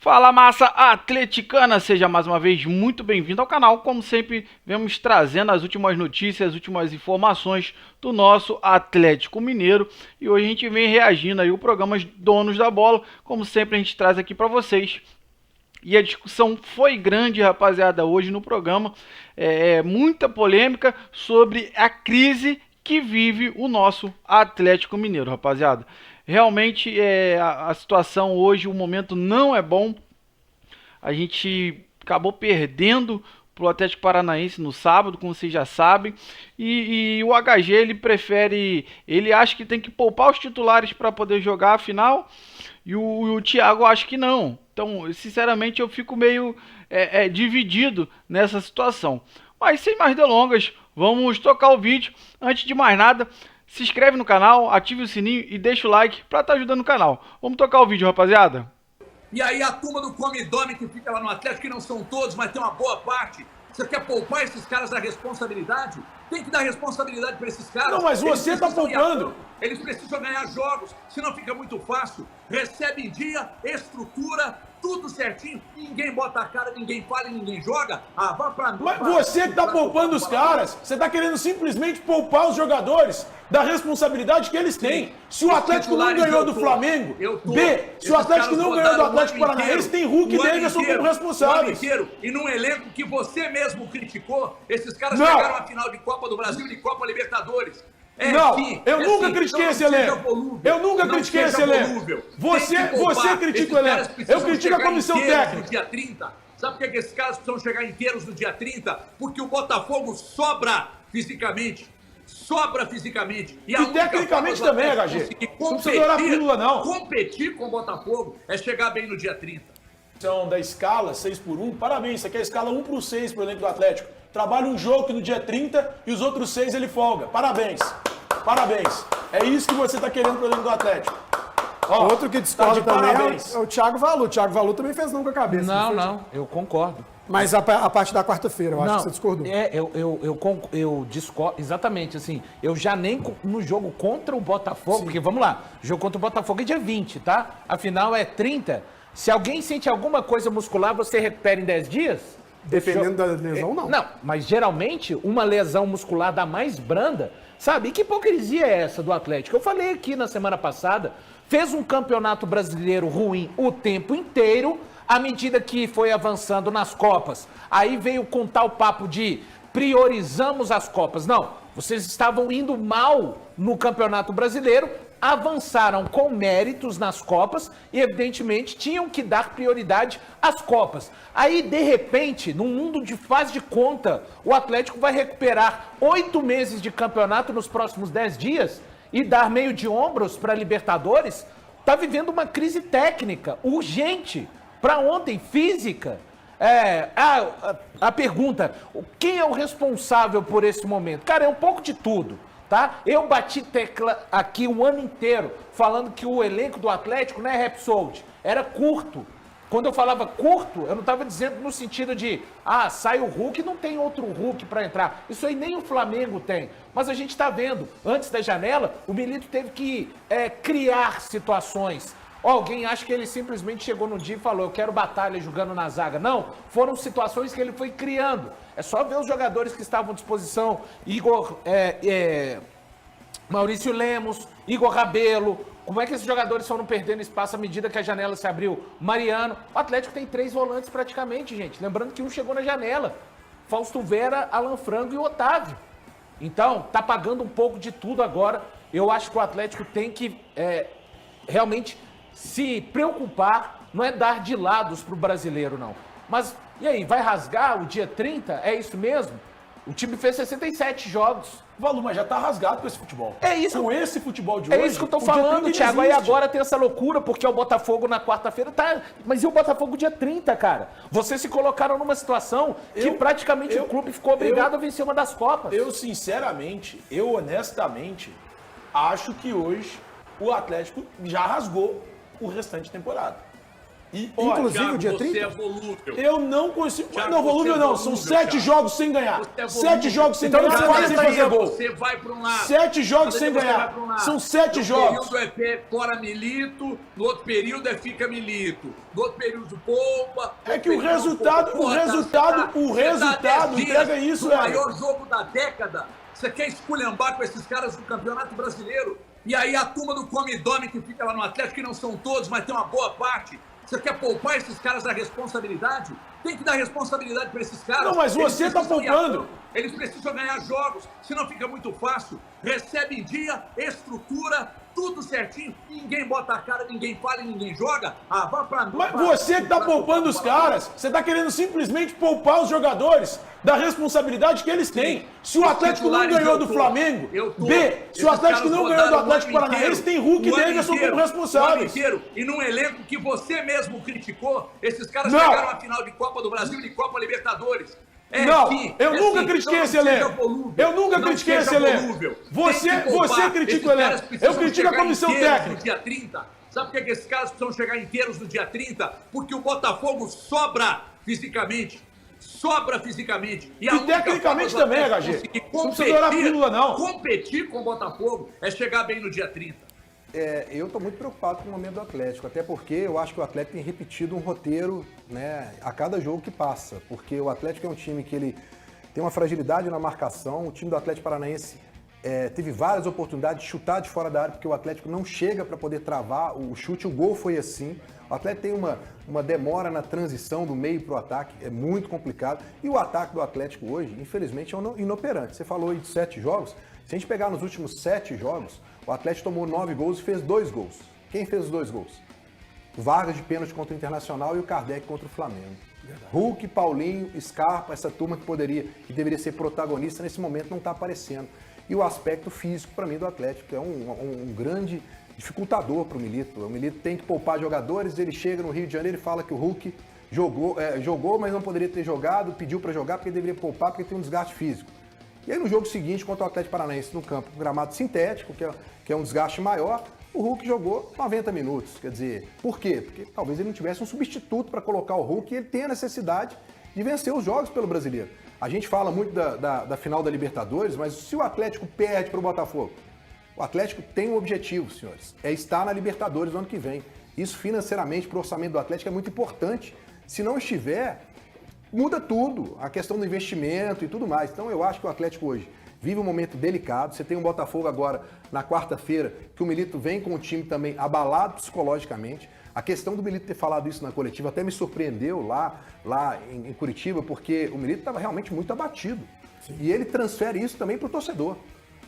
Fala, massa atleticana, seja mais uma vez muito bem-vindo ao canal. Como sempre, vemos trazendo as últimas notícias, as últimas informações do nosso Atlético Mineiro. E hoje a gente vem reagindo aí ao programa Donos da Bola. Como sempre, a gente traz aqui para vocês. E a discussão foi grande, rapaziada, hoje no programa. Muita polêmica sobre a crise que vive o nosso Atlético Mineiro, rapaziada. Realmente a situação hoje, o momento não é bom. A gente acabou perdendo pro Atlético Paranaense no sábado, como vocês já sabem. E o HG, ele acha que tem que poupar os titulares para poder jogar a final. E o Thiago acha que não. Então, sinceramente, eu fico meio dividido nessa situação. Mas sem mais delongas, vamos tocar o vídeo. Antes de mais nada, se inscreve no canal, ative o sininho e deixa o like para estar ajudando o canal. Vamos tocar o vídeo, rapaziada. E aí a turma do Come-Dome que fica lá no Atlético, que não são todos, mas tem uma boa parte. Você quer poupar esses caras da responsabilidade? Tem que dar responsabilidade para esses caras. Não, mas você tá poupando. Eles precisam ganhar jogos, senão fica muito fácil. Recebe em dia, estrutura, tudo certinho. Ninguém bota a cara, ninguém fala e ninguém joga. Ah, vá pra... Mas você que tá poupando os caras. Você tá querendo simplesmente poupar os jogadores da responsabilidade que eles têm. Se o Atlético não ganhou do Flamengo, se o Atlético não ganhou do Atlético Paranaense, tem Hulk e Davidson como responsáveis. E num elenco que você mesmo criticou, esses caras chegaram à final de Copa do Brasil e de Copa Libertadores. Eu nunca critiquei esse elenco. Eu nunca critiquei esse elenco. Você critica o elenco. Eu critico a comissão técnica. No dia 30. Sabe por que esses caras precisam chegar inteiros no dia 30? Porque o Botafogo sobra fisicamente. E tecnicamente também, HG. Não precisa dourar a pílula, não. Competir com o Botafogo é chegar bem no dia 30. Da escala 6x1, parabéns. Isso aqui é a escala 1/6 pro elenco do Atlético. Trabalha um jogo que no dia 30 e os outros 6 ele folga. Parabéns. É isso que você tá querendo pro elenco do Atlético. Outro que discorda também é o Thiago Valu. O Thiago Valu também fez não com a cabeça. Não, eu concordo. Mas a parte da quarta-feira, eu acho que você discordou. Eu discordo, exatamente, assim, eu já nem no jogo contra o Botafogo, porque vamos lá, o jogo contra o Botafogo é dia 20, tá? Afinal é 30. Se alguém sente alguma coisa muscular, você recupera em 10 dias? Dependendo da lesão, não. Não, mas geralmente uma lesão muscular da mais branda, sabe? E que hipocrisia é essa do Atlético? Eu falei aqui na semana passada, fez um campeonato brasileiro ruim o tempo inteiro, à medida que foi avançando nas Copas. Aí veio contar o papo de priorizamos as Copas. Não, vocês estavam indo mal no Campeonato Brasileiro, avançaram com méritos nas Copas e, evidentemente, tinham que dar prioridade às Copas. Aí, de repente, num mundo de faz de conta, o Atlético vai recuperar 8 meses de campeonato nos próximos 10 dias e dar meio de ombros para a Libertadores. Está vivendo uma crise técnica urgente. Para ontem, física. A pergunta, quem é o responsável por esse momento? Cara, é um pouco de tudo, tá? Eu bati tecla aqui o ano inteiro, falando que o elenco do Atlético não é Repsold, era curto. Quando eu falava curto, eu não estava dizendo no sentido de, sai o Hulk, não tem outro Hulk para entrar. Isso aí nem o Flamengo tem. Mas a gente está vendo, antes da janela, o Milito teve que criar situações. Alguém acha que ele simplesmente chegou no dia e falou, eu quero batalha jogando na zaga. Não, foram situações que ele foi criando. É só ver os jogadores que estavam à disposição. Maurício Lemos, Igor Rabelo. Como é que esses jogadores foram perdendo espaço à medida que a janela se abriu? Mariano. O Atlético tem 3 volantes praticamente, gente. Lembrando que um chegou na janela. Fausto Vera, Alan Frango e Otávio. Então, tá pagando um pouco de tudo agora. Eu acho que o Atlético tem que realmente se preocupar, não é dar de lados pro brasileiro, não. Mas, e aí, vai rasgar o dia 30? É isso mesmo? O time fez 67 jogos. Valu, mas já tá rasgado com esse futebol. É isso. Com esse futebol de hoje. É isso que eu tô falando, Thiago. Aí agora tem essa loucura, porque o Botafogo na quarta-feira tá... Mas e o Botafogo dia 30, cara? Vocês se colocaram numa situação que praticamente o clube ficou obrigado a vencer uma das Copas. Eu, sinceramente, honestamente, acho que hoje o Atlético já rasgou o restante da temporada. E, inclusive Thiago, o dia você 30? é volúvel. Eu não consigo. Thiago, não, volúvel você é não. volúvel, São 7 Thiago. jogos sem ganhar. Você é 7 jogos sem Então ganhar, você quase sem vai fazer gol. Você vai para um lado. 7 jogos Cada sem dia você ganhar. vai pra um lado. São 7 jogos. No período é fora Milito, no outro período é fica Milito, no outro período poupa. É que o resultado entrega isso, o velho. maior jogo da década. Você quer esculhambar com esses caras do Campeonato Brasileiro? E aí a turma do Come e Dome que fica lá no Atlético, que não são todos, mas tem uma boa parte. Você quer poupar esses caras da responsabilidade? Tem que dar responsabilidade para esses caras. Não, mas você tá poupando. Eles precisam ganhar jogos, senão fica muito fácil. Recebe em dia, estrutura, tudo certinho. Ninguém bota a cara, ninguém fala e ninguém joga. Ah, vá pra... Mas você que tá poupando os caras, você tá querendo simplesmente poupar os jogadores da responsabilidade que eles têm. Se o Atlético não ganhou do Flamengo, se o Atlético não ganhou do Atlético Paranaense, tem Hulk e Davidson como responsáveis. E num elenco que você mesmo criticou, esses caras chegaram à final de Copa do Brasil e de Copa Libertadores. Eu nunca critiquei esse elenco. Eu nunca critiquei esse elenco. Você critica o elenco. Eu critico a comissão técnica. Dia 30. Sabe por que esses caras precisam chegar inteiros no dia 30? Porque o Botafogo sobra fisicamente. E tecnicamente também, HG. Não precisa adorar a pílula, não. Competir com o Botafogo é chegar bem no dia 30. Eu estou muito preocupado com o momento do Atlético, até porque eu acho que o Atlético tem repetido um roteiro, né, a cada jogo que passa, porque o Atlético é um time que ele tem uma fragilidade na marcação, o time do Atlético Paranaense teve várias oportunidades de chutar de fora da área, porque o Atlético não chega para poder travar o chute, o gol foi assim. O Atlético tem uma demora na transição do meio para o ataque, é muito complicado, e o ataque do Atlético hoje, infelizmente, é inoperante. Você falou aí de 7 jogos, se a gente pegar nos últimos 7 jogos, o Atlético tomou 9 gols e fez 2 gols. Quem fez os 2 gols? O Vargas de pênalti contra o Internacional e o Kardec contra o Flamengo. Verdade. Hulk, Paulinho, Scarpa, essa turma que deveria ser protagonista, nesse momento não está aparecendo. E o aspecto físico, para mim, do Atlético é um grande dificultador para o Milito. O Milito tem que poupar jogadores, ele chega no Rio de Janeiro e fala que o Hulk jogou, mas não poderia ter jogado, pediu para jogar porque deveria poupar porque tem um desgaste físico. E aí no jogo seguinte, contra o Atlético Paranaense, no campo, um gramado sintético, que é um desgaste maior, o Hulk jogou 90 minutos. Quer dizer, por quê? Porque talvez ele não tivesse um substituto para colocar o Hulk e ele tem a necessidade de vencer os jogos pelo Brasileiro. A gente fala muito da final da Libertadores, mas se o Atlético perde para o Botafogo, o Atlético tem um objetivo, senhores, é estar na Libertadores no ano que vem. Isso financeiramente para o orçamento do Atlético é muito importante. Se não estiver, muda tudo, a questão do investimento e tudo mais. Então eu acho que o Atlético hoje vive um momento delicado. Você tem um Botafogo agora na quarta-feira, que o Milito vem com o time também abalado psicologicamente. A questão do Milito ter falado isso na coletiva até me surpreendeu lá em Curitiba, porque o Milito estava realmente muito abatido. Sim. E ele transfere isso também para o torcedor.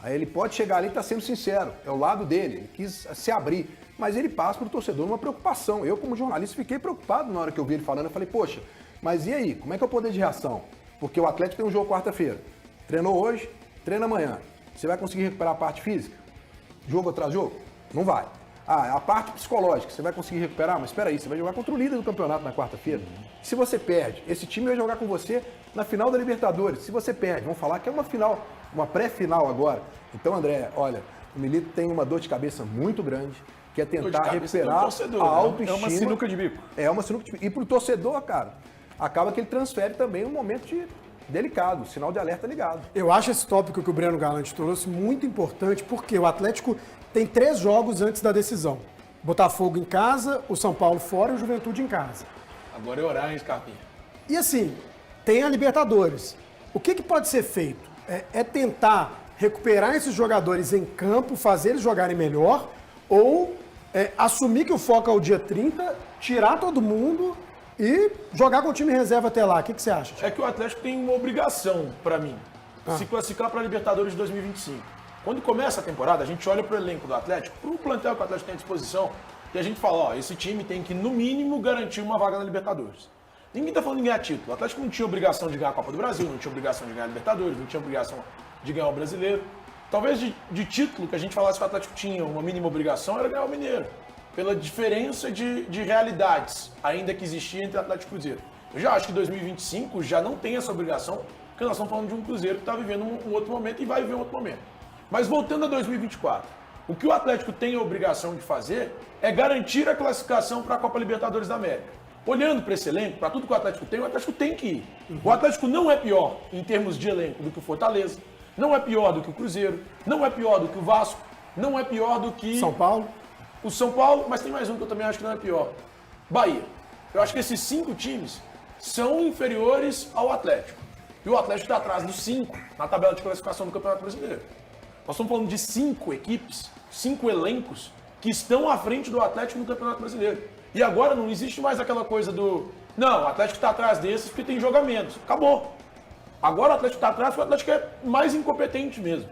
Aí ele pode chegar ali e está sendo sincero, é o lado dele, ele quis se abrir, mas ele passa para o torcedor uma preocupação. Eu, como jornalista, fiquei preocupado na hora que eu vi ele falando. Eu falei, poxa, mas e aí, como é que é o poder de reação? Porque o Atlético tem um jogo quarta-feira, treinou hoje, treina amanhã. Você vai conseguir recuperar a parte física? Jogo atrás jogo? Não vai. A parte psicológica, você vai conseguir recuperar? Mas espera aí, você vai jogar contra o líder do campeonato na quarta-feira. Se você perde, esse time vai jogar com você na final da Libertadores. Se você perde, vamos falar que é uma final, uma pré-final agora. Então, André, olha, o Milito tem uma dor de cabeça muito grande, que é tentar recuperar a autoestima. É uma sinuca de bico. É uma sinuca de bico. E pro torcedor, cara, acaba que ele transfere também um momento delicado, sinal de alerta ligado. Eu acho esse tópico que o Breno Galante trouxe muito importante, porque o Atlético tem 3 jogos antes da decisão. Botafogo em casa, o São Paulo fora e o Juventude em casa. Agora é orar, hein, Scarpinha? E assim, tem a Libertadores. O que pode ser feito? É tentar recuperar esses jogadores em campo, fazer eles jogarem melhor, ou assumir que o foco é o dia 30, tirar todo mundo e jogar com o time reserva até lá. O que você acha? É que o Atlético tem uma obrigação, para mim, se classificar para a Libertadores de 2025. Quando começa a temporada, a gente olha para o elenco do Atlético, para o plantel que o Atlético tem à disposição, e a gente fala, ó, esse time tem que, no mínimo, garantir uma vaga na Libertadores. Ninguém está falando em ganhar título. O Atlético não tinha obrigação de ganhar a Copa do Brasil, não tinha obrigação de ganhar a Libertadores, não tinha obrigação de ganhar o Brasileiro. Talvez de título que a gente falasse que o Atlético tinha uma mínima obrigação era ganhar o Mineiro, pela diferença de realidades ainda que existia entre Atlético e Cruzeiro. Eu já acho que 2025 já não tem essa obrigação, porque nós estamos falando de um Cruzeiro que está vivendo um outro momento e vai viver um outro momento. Mas voltando a 2024, O que o Atlético tem a obrigação de fazer é garantir a classificação para a Copa Libertadores da América. Olhando para esse elenco, para tudo que o Atlético tem que ir. O Atlético não é pior em termos de elenco do que o Fortaleza, não é pior do que o Cruzeiro, não é pior do que o Vasco, não é pior do que São Paulo. O São Paulo, mas tem mais um que eu também acho que não é pior. Bahia. Eu acho que esses 5 times são inferiores ao Atlético. E o Atlético está atrás dos 5 na tabela de classificação do Campeonato Brasileiro. Nós estamos falando de 5 equipes, 5 elencos que estão à frente do Atlético no Campeonato Brasileiro. E agora não existe mais aquela coisa do... Não, o Atlético está atrás desses porque tem jogo a menos. Acabou. Agora o Atlético está atrás porque o Atlético é mais incompetente mesmo.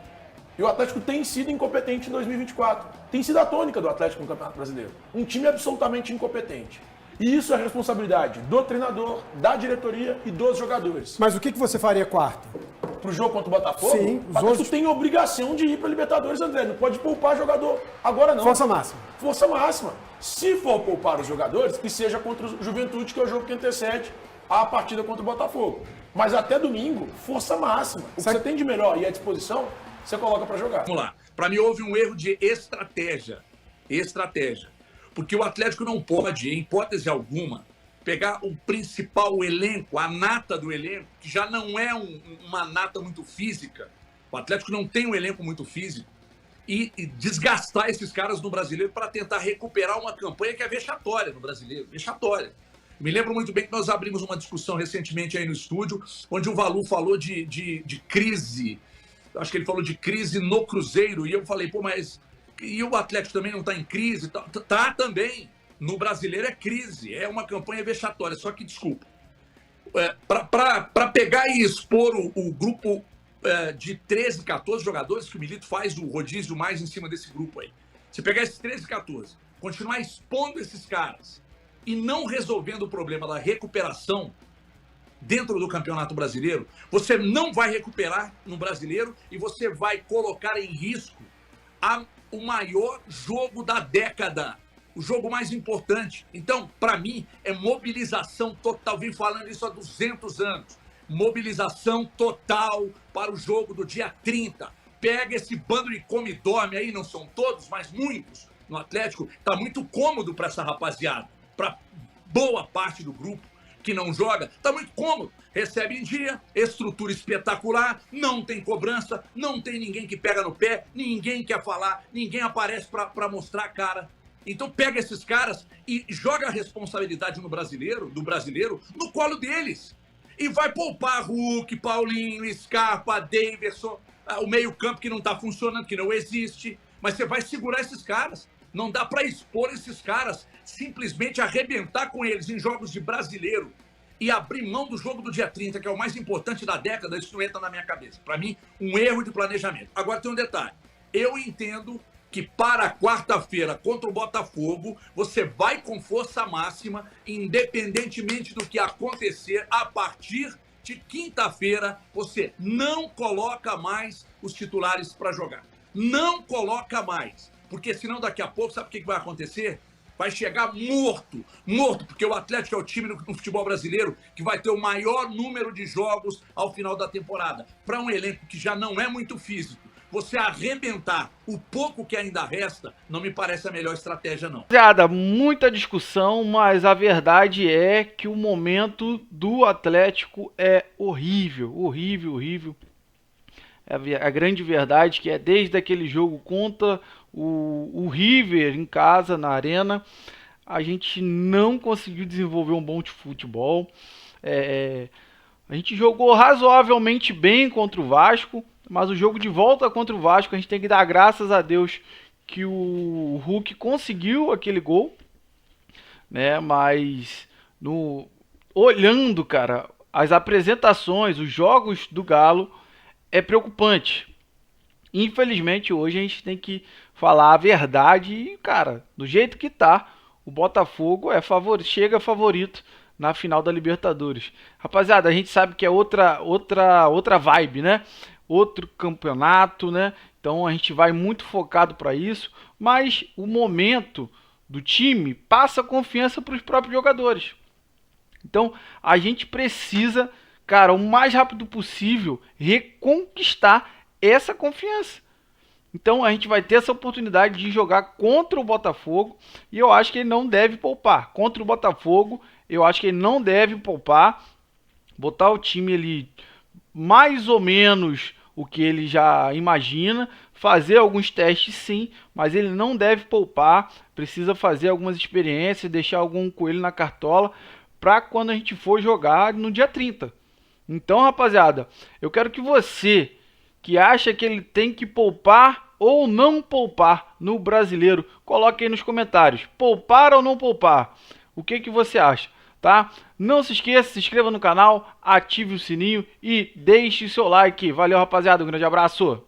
E o Atlético tem sido incompetente em 2024. Tem sido a tônica do Atlético no Campeonato Brasileiro. Um time absolutamente incompetente. E isso é responsabilidade do treinador, da diretoria e dos jogadores. Mas o que você faria quarta? Pro jogo contra o Botafogo? Sim, o Atlético tem obrigação de ir para Libertadores, André. Não pode poupar jogador. Agora não. Força máxima. Força máxima. Se for poupar os jogadores, que seja contra o Juventude, que é o jogo que antecede a partida contra o Botafogo. Mas até domingo, força máxima. O que você tem de melhor e à disposição, você coloca para jogar. Vamos lá. Para mim houve um erro de estratégia. Porque o Atlético não pode, em hipótese alguma, pegar o principal elenco, a nata do elenco, que já não é uma nata muito física. O Atlético não tem um elenco muito físico. E desgastar esses caras no Brasileiro para tentar recuperar uma campanha que é vexatória no Brasileiro. Vexatória. Me lembro muito bem que nós abrimos uma discussão recentemente aí no estúdio, onde o Valu falou de crise. Acho que ele falou de crise no Cruzeiro. E eu falei, pô, mas... E o Atlético também não está em crise? Tá também. No Brasileiro é crise. É uma campanha vexatória. Só que, desculpa, para pegar e expor o grupo de 13, 14 jogadores, que o Milito faz o rodízio mais em cima desse grupo aí. Você pegar esses 13, 14, continuar expondo esses caras e não resolvendo o problema da recuperação dentro do Campeonato Brasileiro, você não vai recuperar no Brasileiro e você vai colocar em risco o maior jogo da década, o jogo mais importante. Então, para mim, é mobilização total. Vim falando isso há 200 anos. Mobilização total para o jogo do dia 30. Pega esse bando de come e dorme aí, não são todos, mas muitos no Atlético. Tá muito cômodo para essa rapaziada, para boa parte do grupo que não joga, tá muito cômodo. Recebe em dia, estrutura espetacular, não tem cobrança, não tem ninguém que pega no pé, ninguém quer falar, ninguém aparece para mostrar a cara. Então pega esses caras e joga a responsabilidade do brasileiro no colo deles. E vai poupar Hulk, Paulinho, Scarpa, Daverson, o meio-campo que não tá funcionando, que não existe. Mas você vai segurar esses caras. Não dá para expor esses caras, simplesmente arrebentar com eles em jogos de brasileiro e abrir mão do jogo do dia 30, que é o mais importante da década. Isso não entra na minha cabeça. Para mim, um erro de planejamento. Agora tem um detalhe. Eu entendo que para quarta-feira contra o Botafogo, você vai com força máxima, independentemente do que acontecer. A partir de quinta-feira, você não coloca mais os titulares para jogar. Não coloca mais. Porque senão daqui a pouco, sabe o que vai acontecer? Vai chegar morto, porque o Atlético é o time no futebol brasileiro que vai ter o maior número de jogos ao final da temporada. Para um elenco que já não é muito físico, você arrebentar o pouco que ainda resta, não me parece a melhor estratégia, não. Rapaziada, muita discussão, mas a verdade é que o momento do Atlético é horrível, horrível. A grande verdade que é desde aquele jogo contra o River em casa, na Arena, a gente não conseguiu desenvolver um bom futebol. A gente jogou razoavelmente bem contra o Vasco, mas o jogo de volta contra o Vasco, a gente tem que dar graças a Deus que o Hulk conseguiu aquele gol, né? Mas olhando, cara, as apresentações, os jogos do Galo, é preocupante. Infelizmente, hoje a gente tem que falar a verdade e, cara, do jeito que tá, o Botafogo chega favorito na final da Libertadores. Rapaziada, a gente sabe que é outra vibe, né? Outro campeonato, né? Então a gente vai muito focado para isso, mas o momento do time passa confiança para os próprios jogadores. Então a gente precisa, cara, o mais rápido possível reconquistar essa confiança, Então a gente vai ter essa oportunidade de jogar contra o Botafogo e eu acho que ele não deve poupar. Contra o Botafogo, eu acho que ele não deve poupar, botar o time ali mais ou menos o que ele já imagina, fazer alguns testes sim, mas ele não deve poupar, precisa fazer algumas experiências, deixar algum coelho na cartola para quando a gente for jogar no dia 30. Então, rapaziada, eu quero que você que acha que ele tem que poupar ou não poupar no Brasileiro, coloque aí nos comentários, poupar ou não poupar, o que você acha? Tá? Não se esqueça, se inscreva no canal, ative o sininho e deixe seu like. Valeu, rapaziada, um grande abraço.